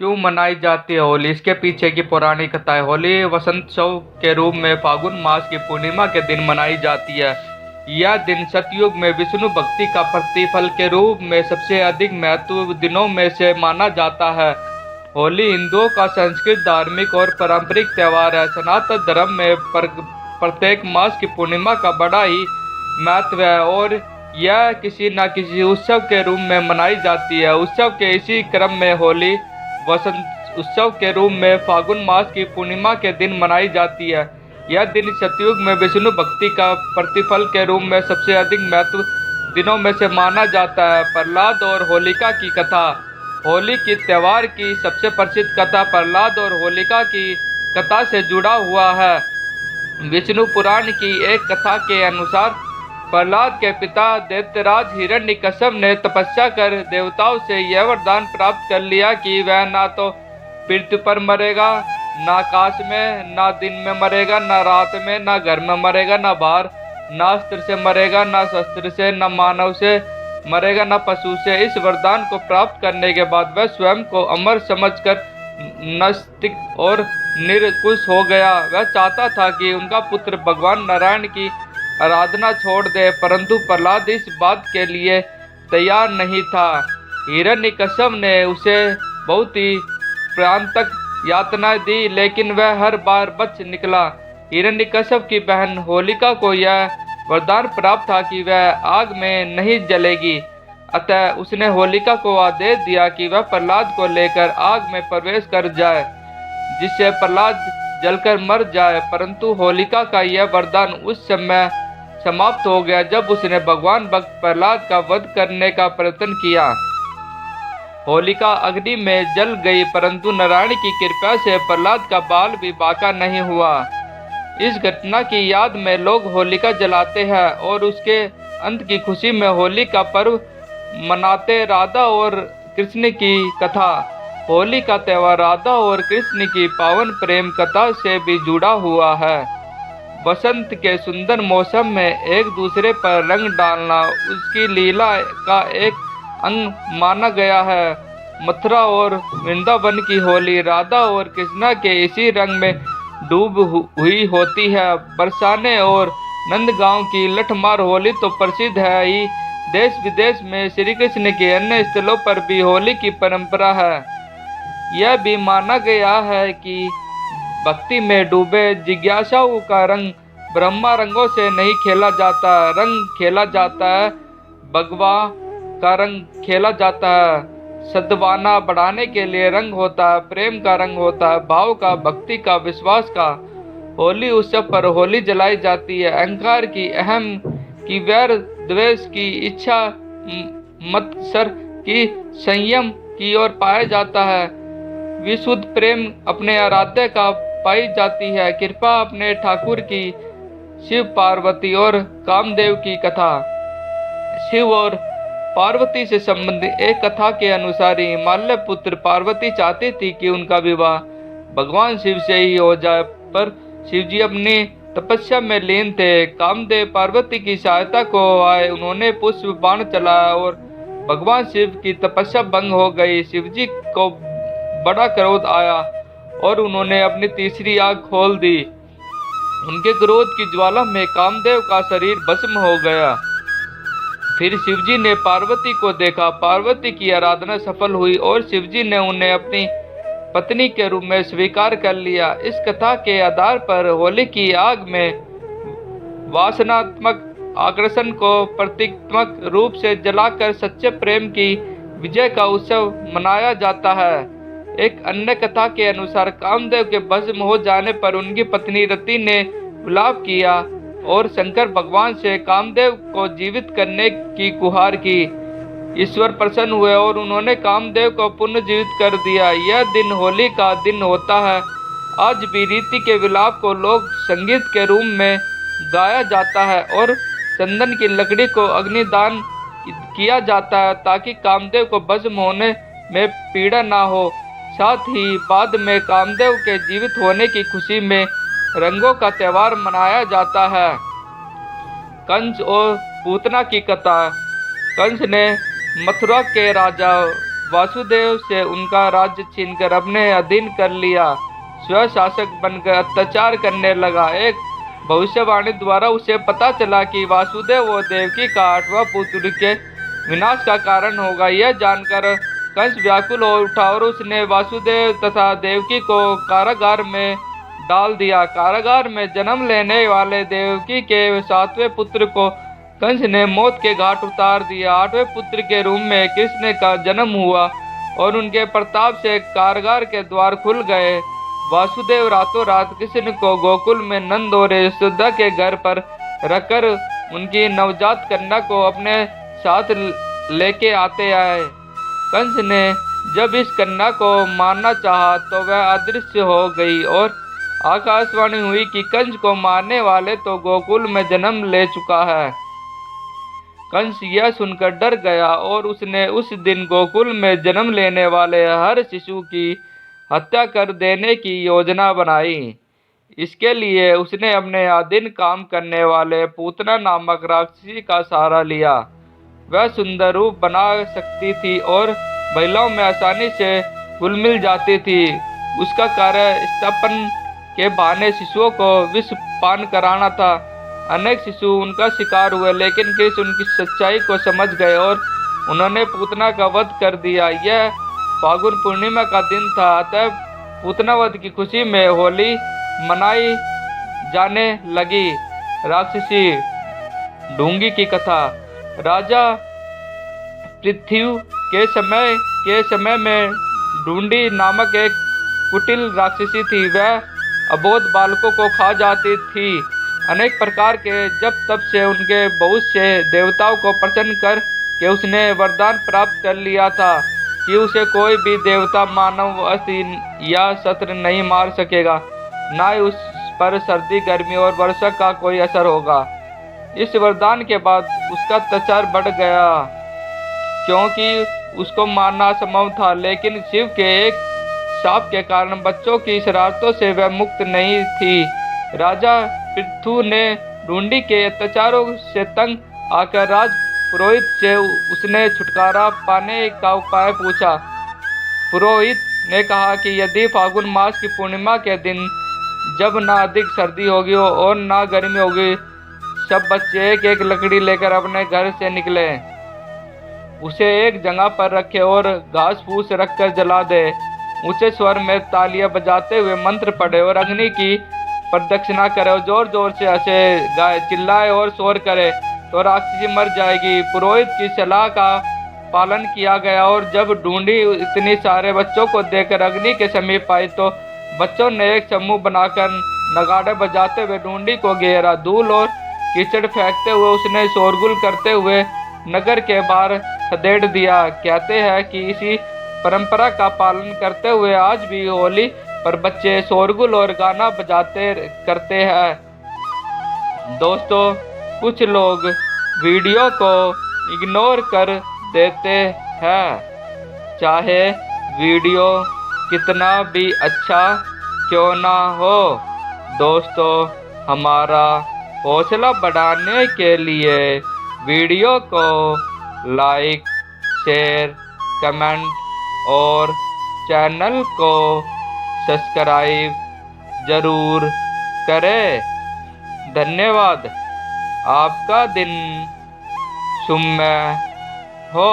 क्यों मनाई जाती है होली? इसके पीछे की पौराणिक कथा है। होली वसंतोत्सव के रूप में फागुन मास की पूर्णिमा के दिन मनाई जाती है। यह दिन सतयुग में विष्णु भक्ति का प्रतिफल के रूप में सबसे अधिक महत्व दिनों में से माना जाता है। होली हिंदुओं का संस्कृत, धार्मिक और पारंपरिक त्योहार है। सनातन धर्म में प्रत्येक मास की पूर्णिमा का बड़ा ही महत्व है और यह किसी न किसी उत्सव के रूप में मनाई जाती है। उत्सव के इसी क्रम में होली वसंत उत्सव के रूप में फागुन मास की पूर्णिमा के दिन मनाई जाती है। यह दिन सतयुग में विष्णु भक्ति का प्रतिफल के रूप में सबसे अधिक महत्व दिनों में से माना जाता है। प्रहलाद और होलिका की कथा। होली की त्योहार की सबसे प्रसिद्ध कथा प्रहलाद और होलिका की कथा से जुड़ा हुआ है। विष्णु पुराण की एक कथा के अनुसार प्रहलाद के पिता दैत्यराज हिरण्यकश्यप ने तपस्या कर देवताओं से यह वरदान प्राप्त कर लिया कि वह ना तो पृथ्वी पर मरेगा, ना आकाश में, ना दिन में मरेगा, ना रात में, ना घर में मरेगा, ना बाहर, ना अस्त्र से मरेगा, ना शस्त्र से, ना मानव से मरेगा, ना पशु से। इस वरदान को प्राप्त करने के बाद वह स्वयं को अमर समझकर नास्तिक और निरकुश हो गया। वह चाहता था कि उनका पुत्र भगवान नारायण की आराधना छोड़ दे, परंतु प्रहलाद इस बात के लिए तैयार नहीं था। हिरण्यकश्यप ने उसे बहुत ही प्राण तक यातनाएं दी, लेकिन वह हर बार बच निकला। हिरण्यकश्यप की बहन होलिका को यह वरदान प्राप्त था कि वह आग में नहीं जलेगी, अतः उसने होलिका को आदेश दिया कि वह प्रहलाद को लेकर आग में प्रवेश कर जाए, जिससे प्रहलाद जलकर मर जाए। परंतु होलिका का यह वरदान उस समय समाप्त हो गया जब उसने भगवान भक्त प्रहलाद का वध करने का प्रयत्न किया। होलिका अग्नि में जल गई, परंतु नारायण की कृपा से प्रहलाद का बाल भी बाका नहीं हुआ। इस घटना की याद में लोग होलिका जलाते हैं और उसके अंत की खुशी में होली का पर्व मनाते। राधा और कृष्ण की कथा। होली का त्योहार राधा और कृष्ण की पावन प्रेम कथा से भी जुड़ा हुआ है। बसंत के सुंदर मौसम में एक दूसरे पर रंग डालना उसकी लीला का एक अंग माना गया है। मथुरा और वृंदावन की होली राधा और कृष्णा के इसी रंग में डूब हुई होती है। बरसाने और नंदगांव की लठमार होली तो प्रसिद्ध है ही, देश विदेश में श्री कृष्ण के अन्य स्थलों पर भी होली की परंपरा है। यह भी माना गया है कि भक्ति में डूबे जिज्ञासाओं का रंग ब्रह्मा रंगों से नहीं खेला जाता, रंग खेला जाता है भगवा का रंग खेला जाता है। सद्भावना बढ़ाने के लिए रंग होता है, प्रेम का रंग होता है, भाव का, भक्ति का, विश्वास का। होली उत्सव पर होली जलाई जाती है। अहंकार की, अहम की, वैर द्वेष की, इच्छा मत्सर की, संयम की ओर पाया जाता है। विशुद्ध प्रेम अपने आराध्य का पाई जाती है। कृपा अपने ठाकुर की। शिव पार्वती और कामदेव की कथा। शिव और पार्वती से संबंधित एक कथा के अनुसार हिमालय पुत्र पार्वती चाहती थी कि उनका विवाह भगवान शिव से ही हो जाए, पर शिवजी अपनी तपस्या में लीन थे। कामदेव पार्वती की सहायता को आए। उन्होंने पुष्प बाण चलाया और भगवान शिव की तपस्या भंग हो गई। शिवजी को बड़ा क्रोध आया और उन्होंने अपनी तीसरी आंख खोल दी। उनके क्रोध की ज्वाला में कामदेव का शरीर भस्म हो गया। फिर शिवजी ने पार्वती को देखा। पार्वती की आराधना सफल हुई और शिवजी ने उन्हें अपनी पत्नी के रूप में स्वीकार कर लिया। इस कथा के आधार पर होली की आग में वासनात्मक आकर्षण को प्रतीकात्मक रूप से जलाकर सच्चे प्रेम की विजय का उत्सव मनाया जाता है। एक अन्य कथा के अनुसार कामदेव के भस्म हो जाने पर उनकी पत्नी रति ने विलाप किया और शंकर भगवान से कामदेव को जीवित करने की गुहार की। ईश्वर प्रसन्न हुए और उन्होंने कामदेव को पुनर्जीवित कर दिया। यह दिन होली का दिन होता है। आज भी रीति के विलाप को लोक संगीत के रूप में गाया जाता है और चंदन की लकड़ी को अग्निदान किया जाता है ताकि कामदेव को भस्म होने में पीड़ा ना हो। साथ ही बाद में कामदेव के जीवित होने की खुशी में रंगों का त्योहार मनाया जाता है। कंस और पूतना की कथा। कंस ने मथुरा के राजा वासुदेव से उनका राज्य छीनकर अपने अधीन कर लिया, स्वशासक बनकर अत्याचार करने लगा। एक भविष्यवाणी द्वारा उसे पता चला कि वासुदेव और देवकी का 8वां पुत्र के विनाश का कारण होगा। यह जानकर कंस व्याकुल हो उठा और उसने वासुदेव तथा देवकी को कारागार में डाल दिया। कारागार में जन्म लेने वाले देवकी के 7वें पुत्र को कंस ने मौत के घाट उतार दिया। 8वें पुत्र के रूप में कृष्ण का जन्म हुआ और उनके प्रताप से कारागार के द्वार खुल गए। वासुदेव रातों रात कृष्ण को गोकुल में नंद और यशोदा के घर पर रखकर उनकी नवजात कन्या को अपने साथ लेके आते आए। कंस ने जब इस कन्या को मारना चाहा तो वह अदृश्य हो गई और आकाशवाणी हुई कि कंस को मारने वाले तो गोकुल में जन्म ले चुका है। कंस यह सुनकर डर गया और उसने उस दिन गोकुल में जन्म लेने वाले हर शिशु की हत्या कर देने की योजना बनाई। इसके लिए उसने अपने अधीन काम करने वाले पूतना नामक राक्षसी का सहारा लिया। वह सुंदर रूप बना सकती थी और महिलाओं में आसानी से घुल मिल जाती थी। उसका कार्य स्तपन के बहाने शिशुओं को विष पान कराना था। अनेक शिशु उनका शिकार हुए, लेकिन कृष्ण उनकी सच्चाई को समझ गए और उन्होंने पूतना का वध कर दिया। यह फागुन पूर्णिमा का दिन था, अतः पूतना वध की खुशी में होली मनाई जाने लगी। राक्षसी ढूंगी की कथा। राजा पृथ्वी के समय में ढूंढी नामक एक कुटिल राक्षसी थी। वह अबोध बालकों को खा जाती थी। अनेक प्रकार के जप तप से उनके बहुत से देवताओं को प्रसन्न कर के उसने वरदान प्राप्त कर लिया था कि उसे कोई भी देवता, मानव, अस्थि या शस्त्र नहीं मार सकेगा, ना ही उस पर सर्दी, गर्मी और वर्षा का कोई असर होगा। इस वरदान के बाद उसका अत्याचार बढ़ गया, क्योंकि उसको मारना असंभव था। लेकिन शिव के एक शाप के कारण बच्चों की शरारतों से वह मुक्त नहीं थी। राजा पृथु ने ढूंढी के अत्याचारों से तंग आकर राज पुरोहित से उसने छुटकारा पाने का उपाय पूछा। पुरोहित ने कहा कि यदि फागुन मास की पूर्णिमा के दिन, जब ना अधिक सर्दी होगी और ना गर्मी होगी, सब बच्चे एक एक लकड़ी लेकर अपने घर से निकले, उसे एक जगह पर रखे और घास फूस रखकर जला दे। ऊंचे स्वर में तालियां बजाते हुए मंत्र पढ़े और अग्नि की प्रदक्षिणा करे और जोर जोर से हंसे, गाए, चिल्लाए और शोर करे तो राक्षसी मर जाएगी। पुरोहित की सलाह का पालन किया गया और जब ढूंढी इतने सारे बच्चों को देखकर अग्नि के समीप आई तो बच्चों ने एक समूह बनाकर नगाड़े बजाते हुए ढूंढी को घेरा। धूल और कीचड़ फेंकते हुए उसने शोरगुल करते हुए नगर के बाहर खदेड़ दिया। कहते हैं कि इसी परंपरा का पालन करते हुए आज भी होली पर बच्चे शोरगुल और गाना बजाते करते हैं। दोस्तों, कुछ लोग वीडियो को इग्नोर कर देते हैं, चाहे वीडियो कितना भी अच्छा क्यों ना हो। दोस्तों, हमारा हौसला बढ़ाने के लिए वीडियो को लाइक, शेयर, कमेंट और चैनल को सब्सक्राइब जरूर करें। धन्यवाद। आपका दिन शुभमय हो।